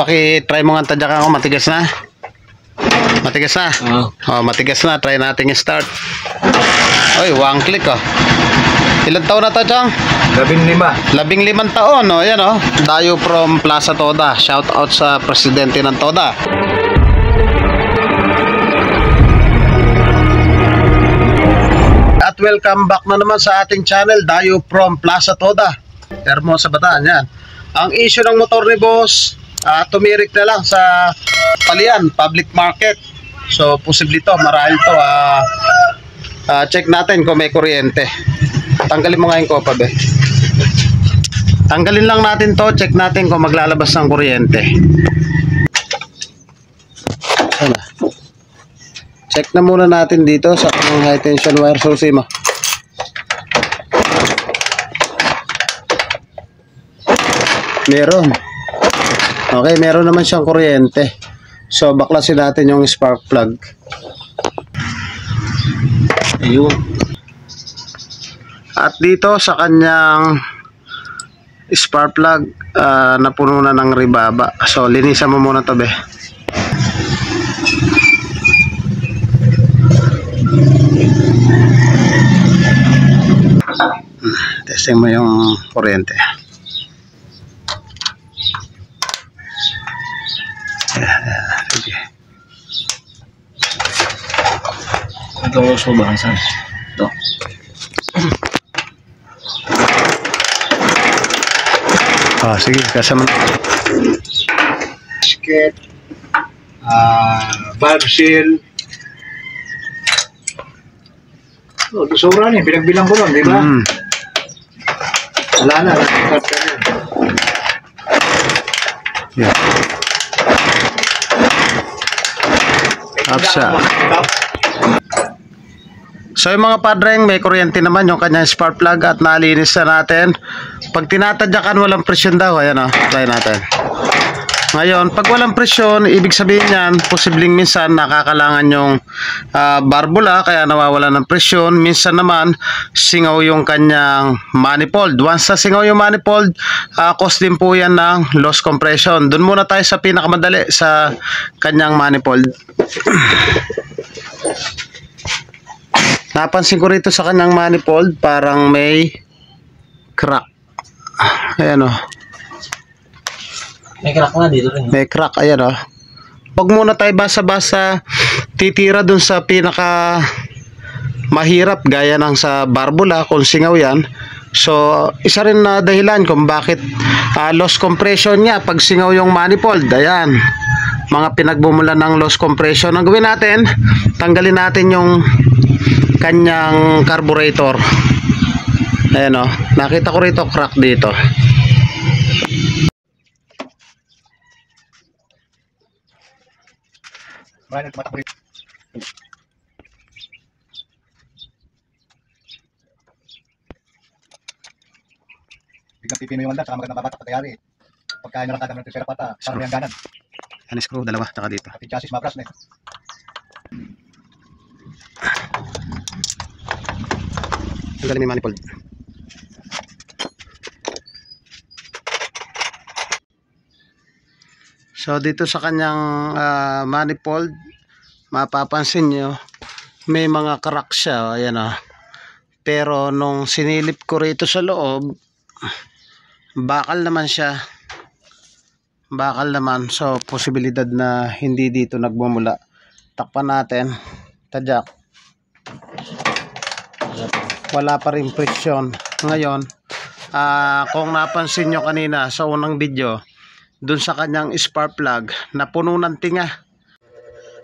paki-try mo nga tadyakan ko, matigas na. Matigas na. Oh, matigas na. Try natin i-start. Oy, one click oh. Ilan taon na to, Chong? 15. 15 taon, oh. Yan oh. Dayo from Plaza Toda. Shout out sa presidente ng Toda. At welcome back na naman sa ating channel, Dayo from Plaza Toda. Hermosa Bataan, yan. Ang issue ng motor ni boss, tumirik na lang sa Palian, public market. So, posible to, marahil to. Check natin kung may kuryente. Tanggalin mo nga yung kopa, be. Tanggalin lang natin to, check natin kung maglalabas ng kuryente. Sana. Check na muna natin dito sa high tension wire source mo. Meron. Okay, meron naman siyang kuryente. So, baklasin natin yung spark plug. Ayun. At dito sa kanyang spark plug, napuno na ng ribaba. So, linisan mo muna to, be. Testing mo yung kuryente. Sige. Ito ko subahan saan? Ito. Sige, kasama. Basket. Valve seal. Oh, sobra niya. Pinagbilang ko lang, di ba? Wala na. Nakakat ka niya. Yeah. Apsa. So yung mga padreng, may kuryente naman yung kanyang spark plug at nalinis na natin. Pag tinatadyakan, walang presyon daw. Ayan o, try natin. Ngayon, pag walang presyon, ibig sabihin yan, posibleng minsan nakakalangan yung barbula, kaya nawawala ng presyon. Minsan naman, singaw yung kanyang manifold. Once na singaw yung manifold, cause din po yan ng loss compression. Doon muna tayo sa pinakamadali sa kanyang manifold. Napansin ko rito sa kanyang manifold, parang may crack. Ayan o. May crack na dito rin. May crack, ayan o. Huwag muna tayo basa-basa titira dun sa pinaka mahirap, gaya ng sa barbula, kung singaw yan. So, isa rin na dahilan kung bakit loss compression niya pag singaw yung manifold. Ayan, mga pinagbumulan ng loss compression. Ang gawin natin, tanggalin natin yung kanyang carburetor. Ayan o, nakita ko rito crack dito. Biglang pipino yung anda, saka magandang babatak patayari. Pagkain na lang kadang ng tercera pata, parang may hangganan. Yan, screw, dalawa, taka dito. Pati chassis mabras na eh. Tanggalin mo yung manifold. So dito sa kanyang manifold, mapapansin nyo may mga crack siya. Ayan o. Pero nung sinilip ko rito sa loob, bakal naman siya. Bakal naman. So posibilidad na hindi dito nagmumula. Takpan natin. Tadyak. Wala pa rin presyon. Ngayon, kung napansin nyo kanina sa unang video, dun sa kanyang spark plug, napuno ng tinga.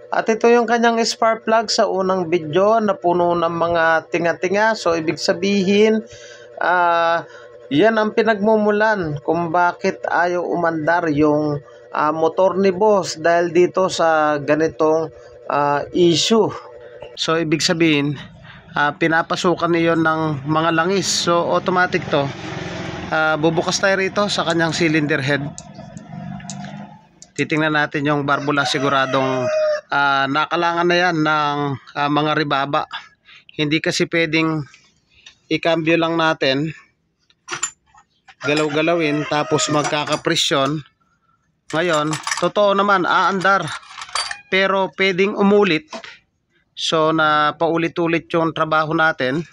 At ito yung kanyang spark plug sa unang video, napuno ng mga tinga-tinga. So ibig sabihin, yan ang pinagmumulan kung bakit ayaw umandar yung motor ni boss, dahil dito sa ganitong issue. So ibig sabihin, pinapasukan niyon ng mga langis. So automatic to. Bubukas tayo rito sa kanyang cylinder head. Titingnan natin yung barbula, siguradong nakalangan na yan ng mga ribaba. Hindi kasi pwedeng ikambyo lang natin, galaw-galawin, tapos magkakapresyon, Ngayon, totoo naman, aandar. Pero pwedeng umulit. So, na paulit-ulit yung trabaho natin.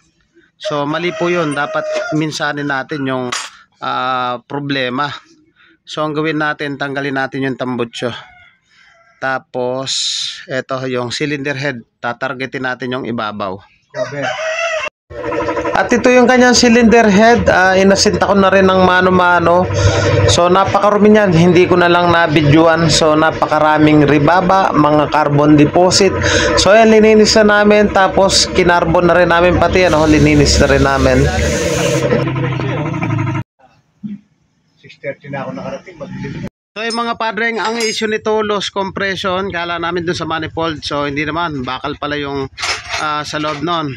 So, mali po yun. Dapat minsanin natin yung problema. So, ang gawin natin, tanggalin natin yung tambutso. Tapos, eto yung cylinder head. Tatargetin natin yung ibabaw. Grabe. At ito yung kanyang cylinder head, inasinta ko na rin ng mano-mano. So napakarumi niyan, hindi ko na lang nabidyoan. So napakaraming ribaba, mga carbon deposit. So ayan, lininis na namin. Tapos kinarbon na rin namin pati, lininis na rin namin. 6:30 na ako nakarating. So yung mga padreng, ang issue nito, loss compression. Kala namin dun sa manifold. So hindi naman, bakal pala yung sa loob nun.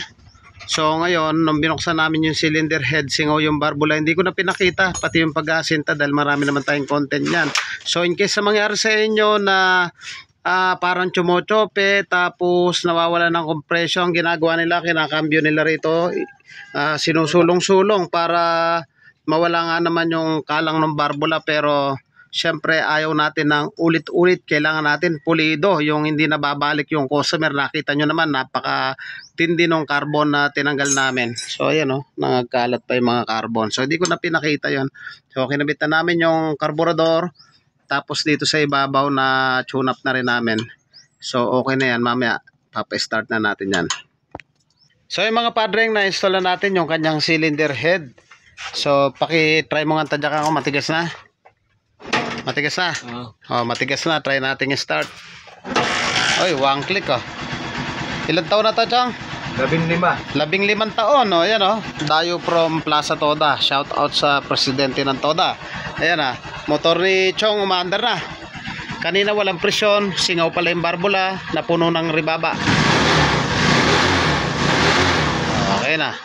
So ngayon, nung binuksan namin yung cylinder head, singaw yung barbula, hindi ko na pinakita, pati yung pag-aasinta dahil marami naman tayong content yan. So in case na mangyari sa inyo na parang chumochope, tapos nawawala ng compression, ginagawa nila, kinakambyo nila rito, sinusulong-sulong para mawala nga naman yung kalang ng barbula. Pero syempre ayaw natin ng ulit-ulit, kailangan natin pulido, yung hindi nababalik yung customer. Nakita nyo naman, napaka-tindi ng carbon na tinanggal namin. So ayan nangagkalat pa yung mga carbon. So hindi ko na pinakita yon. So kinabit na namin yung carburetor, tapos dito sa ibabaw na tune up na rin namin. So okay na yan, mamaya papa-start na natin yan. So yung mga padreng, na-install na natin yung kanyang cylinder head. So paki-try mo nga tadyakan ko, matigas na. Matigas na. Matigas na. Try natin i-start. Oy, one click Ilan taon na to, Chong? 15. 15 taon, ayan Dayo from Plaza Toda. Shout out sa presidente ng Toda. Ayan motor ni Chong umaandar na. Kanina walang presyon, singaw pala yung barbula, napuno ng ribaba. Okay na.